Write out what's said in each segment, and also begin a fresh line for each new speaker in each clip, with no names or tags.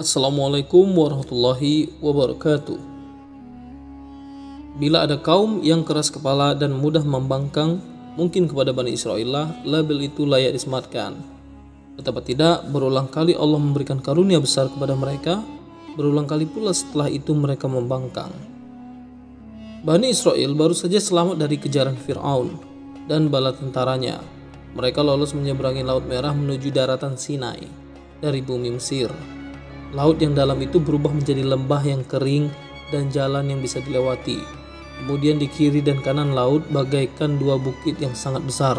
Assalamualaikum warahmatullahi wabarakatuh. Bila ada kaum yang keras kepala dan mudah membangkang, mungkin kepada Bani Israil lah label itu layak disematkan. Betapa tidak, berulang kali Allah memberikan karunia besar kepada mereka, berulang kali pula setelah itu mereka membangkang. Bani Israil baru saja selamat dari kejaran Fir'aun dan bala tentaranya. Mereka lolos menyeberangi Laut Merah menuju daratan Sinai dari bumi Mesir. Laut yang dalam itu berubah menjadi lembah yang kering dan jalan yang bisa dilewati. Kemudian di kiri dan kanan laut bagaikan dua bukit yang sangat besar.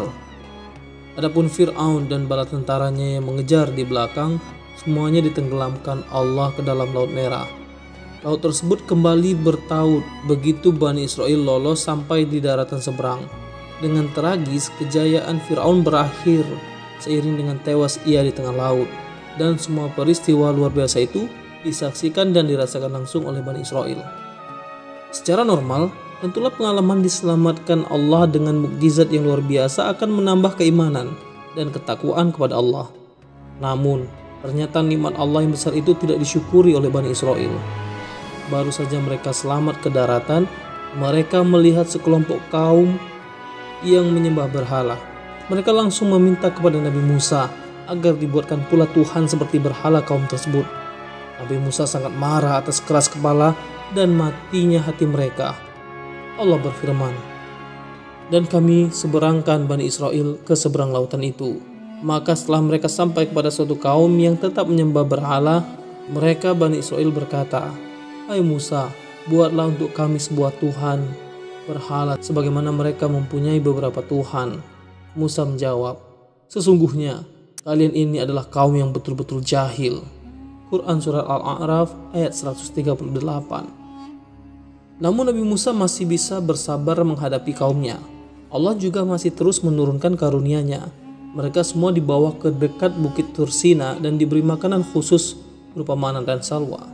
Adapun Fir'aun dan bala tentaranya yang mengejar di belakang, semuanya ditenggelamkan Allah ke dalam Laut Merah. Laut tersebut kembali bertaut begitu Bani Israil lolos sampai di daratan seberang. Dengan tragis, kejayaan Fir'aun berakhir seiring dengan tewas ia di tengah laut. Dan semua peristiwa luar biasa itu disaksikan dan dirasakan langsung oleh Bani Israil. Secara normal, tentulah pengalaman diselamatkan Allah dengan mukjizat yang luar biasa akan menambah keimanan dan ketakwaan kepada Allah. Namun, ternyata nikmat Allah yang besar itu tidak disyukuri oleh Bani Israil. Baru saja mereka selamat ke daratan, mereka melihat sekelompok kaum yang menyembah berhala. Mereka langsung meminta kepada Nabi Musa agar dibuatkan pula Tuhan seperti berhala kaum tersebut. Nabi Musa sangat marah atas keras kepala dan matinya hati mereka. Allah berfirman, "Dan kami seberangkan Bani Israil ke seberang lautan itu. Maka setelah mereka sampai kepada suatu kaum yang tetap menyembah berhala, mereka Bani Israil berkata, 'Hai Musa, buatlah untuk kami sebuah Tuhan berhala sebagaimana mereka mempunyai beberapa Tuhan.' Musa menjawab, 'Sesungguhnya kalian ini adalah kaum yang betul-betul jahil.' Quran Surat Al-A'raf ayat 138. Namun Nabi Musa masih bisa bersabar menghadapi kaumnya. Allah juga masih terus menurunkan karunia-Nya. Mereka semua dibawa ke dekat Bukit Tursina dan diberi makanan khusus berupa mana dan salwa.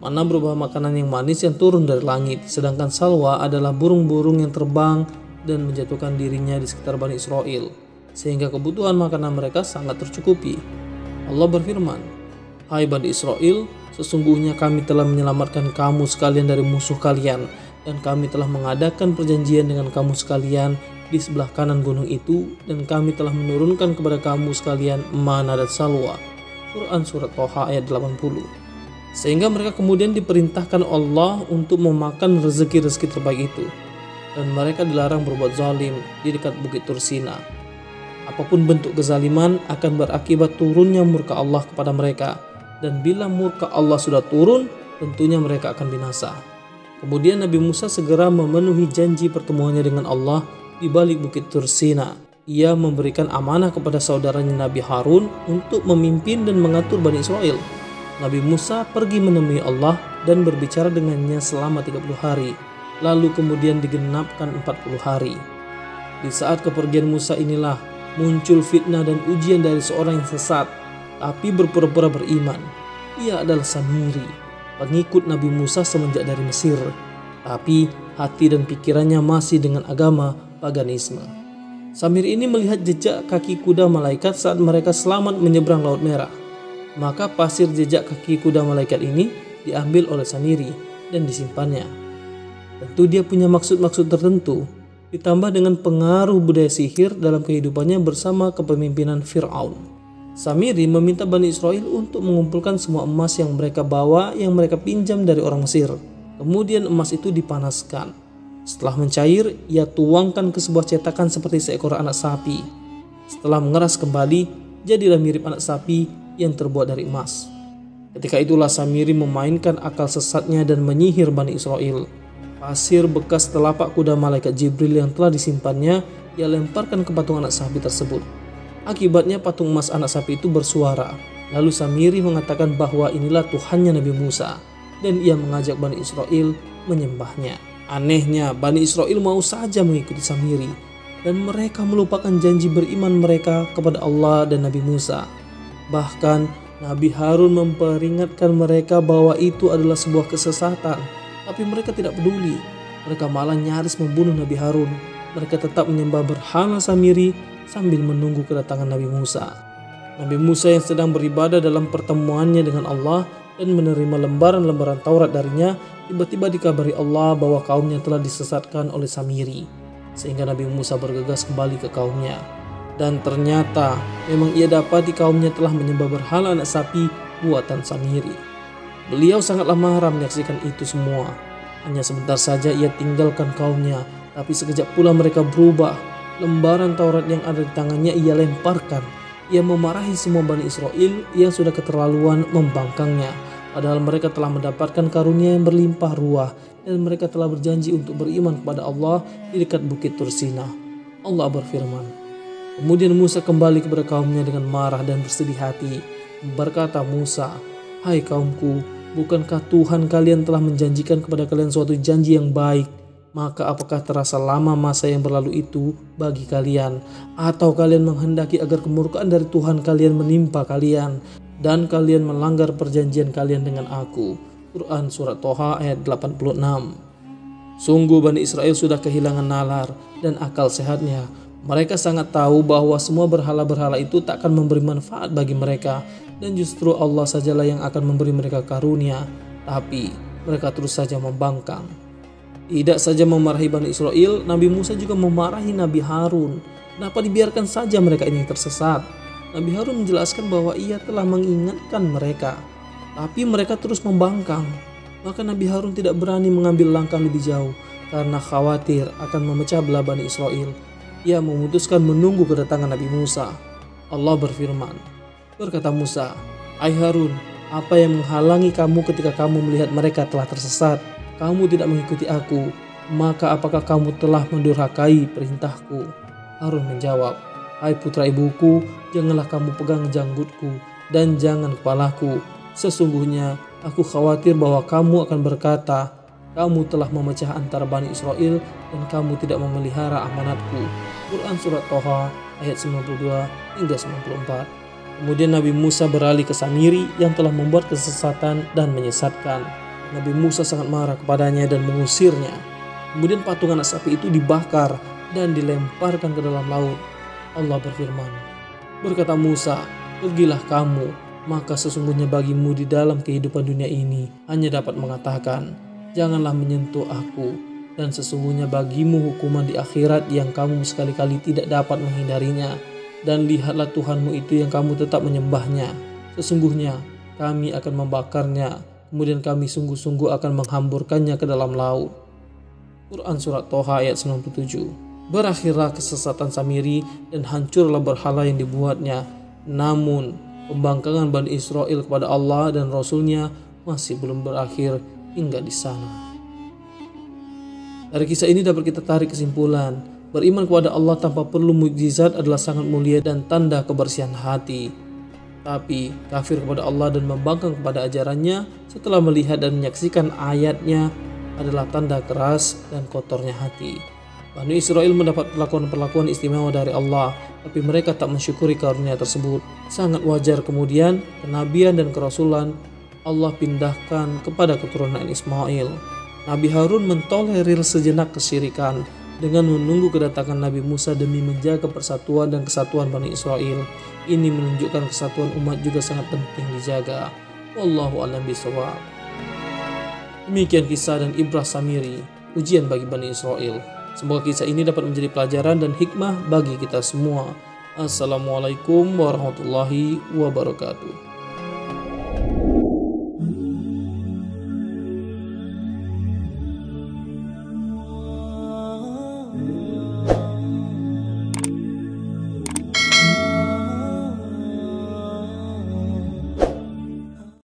Mana berupa makanan yang manis yang turun dari langit, sedangkan salwa adalah burung-burung yang terbang dan menjatuhkan dirinya di sekitar Bani Israil, sehingga kebutuhan makanan mereka sangat tercukupi. Allah berfirman, "Hai Bani Israil, sesungguhnya kami telah menyelamatkan kamu sekalian dari musuh kalian, dan kami telah mengadakan perjanjian dengan kamu sekalian di sebelah kanan gunung itu, dan kami telah menurunkan kepada kamu sekalian mana dan salwa." Quran Surat Toha ayat 80. Sehingga mereka kemudian diperintahkan Allah untuk memakan rezeki-rezeki terbaik itu, dan mereka dilarang berbuat zalim di dekat Bukit Tursina. Apapun bentuk kezaliman akan berakibat turunnya murka Allah kepada mereka, dan bila murka Allah sudah turun, tentunya mereka akan binasa. Kemudian Nabi Musa segera memenuhi janji pertemuannya dengan Allah di balik Bukit Tursina. Ia memberikan amanah kepada saudaranya Nabi Harun untuk memimpin dan mengatur Bani Israil. Nabi Musa pergi menemui Allah dan berbicara dengannya selama 30 hari, lalu kemudian digenapkan 40 hari. Di saat kepergian Musa inilah muncul fitnah dan ujian dari seorang yang sesat tapi berpura-pura beriman. Ia adalah Samiri, pengikut Nabi Musa semenjak dari Mesir, tapi hati dan pikirannya masih dengan agama paganisme. Samiri ini melihat jejak kaki kuda malaikat saat mereka selamat menyeberang Laut Merah. Maka pasir jejak kaki kuda malaikat ini diambil oleh Samiri dan disimpannya. Tentu dia punya maksud-maksud tertentu, ditambah dengan pengaruh budaya sihir dalam kehidupannya bersama kepemimpinan Fir'aun. Samiri meminta Bani Israil untuk mengumpulkan semua emas yang mereka bawa yang mereka pinjam dari orang Mesir. Kemudian emas itu dipanaskan. Setelah mencair, ia tuangkan ke sebuah cetakan seperti seekor anak sapi. Setelah mengeras kembali, jadilah mirip anak sapi yang terbuat dari emas. Ketika itulah Samiri memainkan akal sesatnya dan menyihir Bani Israil. Pasir bekas telapak kuda malaikat Jibril yang telah disimpannya ia lemparkan ke patung anak sapi tersebut. Akibatnya patung emas anak sapi itu bersuara. Lalu Samiri mengatakan bahwa inilah Tuhannya Nabi Musa, dan ia mengajak Bani Israil menyembahnya. Anehnya, Bani Israil mau saja mengikuti Samiri, dan mereka melupakan janji beriman mereka kepada Allah dan Nabi Musa. Bahkan Nabi Harun memperingatkan mereka bahwa itu adalah sebuah kesesatan, tapi mereka tidak peduli. Mereka malah nyaris membunuh Nabi Harun. Mereka tetap menyembah berhala Samiri sambil menunggu kedatangan Nabi Musa. Nabi Musa yang sedang beribadah dalam pertemuannya dengan Allah dan menerima lembaran-lembaran Taurat darinya, tiba-tiba dikabari Allah bahwa kaumnya telah disesatkan oleh Samiri, sehingga Nabi Musa bergegas kembali ke kaumnya. Dan ternyata memang ia dapati kaumnya telah menyembah berhala anak sapi buatan Samiri. Beliau sangatlah marah menyaksikan itu semua. Hanya sebentar saja ia tinggalkan kaumnya, tapi sekejap pula mereka berubah. Lembaran Taurat yang ada di tangannya ia lemparkan. Ia memarahi semua Bani Israel yang sudah keterlaluan membangkangnya. Padahal mereka telah mendapatkan karunia yang berlimpah ruah, dan mereka telah berjanji untuk beriman kepada Allah di dekat bukit Tursina. Allah berfirman, kemudian Musa kembali kepada kaumnya dengan marah dan bersedih hati. Berkata Musa, "Hai kaumku, bukankah Tuhan kalian telah menjanjikan kepada kalian suatu janji yang baik? Maka apakah terasa lama masa yang berlalu itu bagi kalian? Atau kalian menghendaki agar kemurkaan dari Tuhan kalian menimpa kalian dan kalian melanggar perjanjian kalian dengan aku?" Quran Surat Toha ayat 86. Sungguh Bani Israel sudah kehilangan nalar dan akal sehatnya. Mereka sangat tahu bahwa semua berhala-berhala itu tak akan memberi manfaat bagi mereka, dan justru Allah sajalah yang akan memberi mereka karunia. Tapi mereka terus saja membangkang. Tidak saja memarahi Bani Israel, Nabi Musa juga memarahi Nabi Harun. Kenapa dibiarkan saja mereka ini tersesat? Nabi Harun menjelaskan bahwa ia telah mengingatkan mereka, tapi mereka terus membangkang. Maka Nabi Harun tidak berani mengambil langkah lebih jauh karena khawatir akan memecah belah Bani Israel. Ia memutuskan menunggu kedatangan Nabi Musa. Allah berfirman, berkata Musa, "Hai Harun, apa yang menghalangi kamu ketika kamu melihat mereka telah tersesat? Kamu tidak mengikuti aku, maka apakah kamu telah mendurhakai perintahku?" Harun menjawab, "Hai putra ibuku, janganlah kamu pegang janggutku dan jangan kepalaku. Sesungguhnya aku khawatir bahwa kamu akan berkata, kamu telah memecah antara Bani Israel dan kamu tidak memelihara amanatku." Quran Surat Toha ayat 92 hingga 94. Kemudian Nabi Musa beralih ke Samiri yang telah membuat kesesatan dan menyesatkan. Nabi Musa sangat marah kepadanya dan mengusirnya. Kemudian patung anak sapi itu dibakar dan dilemparkan ke dalam laut. Allah berfirman, berkata Musa, "Pergilah kamu, maka sesungguhnya bagimu di dalam kehidupan dunia ini hanya dapat mengatakan, janganlah menyentuh aku, dan sesungguhnya bagimu hukuman di akhirat yang kamu sekali-kali tidak dapat menghindarinya. Dan lihatlah Tuhanmu itu yang kamu tetap menyembahnya. Sesungguhnya kami akan membakarnya, kemudian kami sungguh-sungguh akan menghamburkannya ke dalam laut." Quran Surat Toha ayat 97. Berakhirlah kesesatan Samiri dan hancurlah berhala yang dibuatnya. Namun pembangkangan Bani Israel kepada Allah dan Rasulnya masih belum berakhir hingga di sana. Dari kisah ini dapat kita tarik kesimpulan, beriman kepada Allah tanpa perlu mukjizat adalah sangat mulia dan tanda kebersihan hati. Tapi kafir kepada Allah dan membangkang kepada ajarannya setelah melihat dan menyaksikan ayatnya adalah tanda keras dan kotornya hati. Bani Israel mendapat perlakuan-perlakuan istimewa dari Allah, tapi mereka tak mensyukuri karunia tersebut. Sangat wajar kemudian kenabian dan kerasulan Allah pindahkan kepada keturunan Ismail. Nabi Harun mentolerir sejenak kesyirikan dengan menunggu kedatangan Nabi Musa demi menjaga persatuan dan kesatuan Bani Israel. Ini menunjukkan kesatuan umat juga sangat penting dijaga. Wallahu a'lam bishawab. Demikian kisah dan ibrah Samiri, ujian bagi Bani Israel. Semoga kisah ini dapat menjadi pelajaran dan hikmah bagi kita semua. Assalamualaikum warahmatullahi wabarakatuh.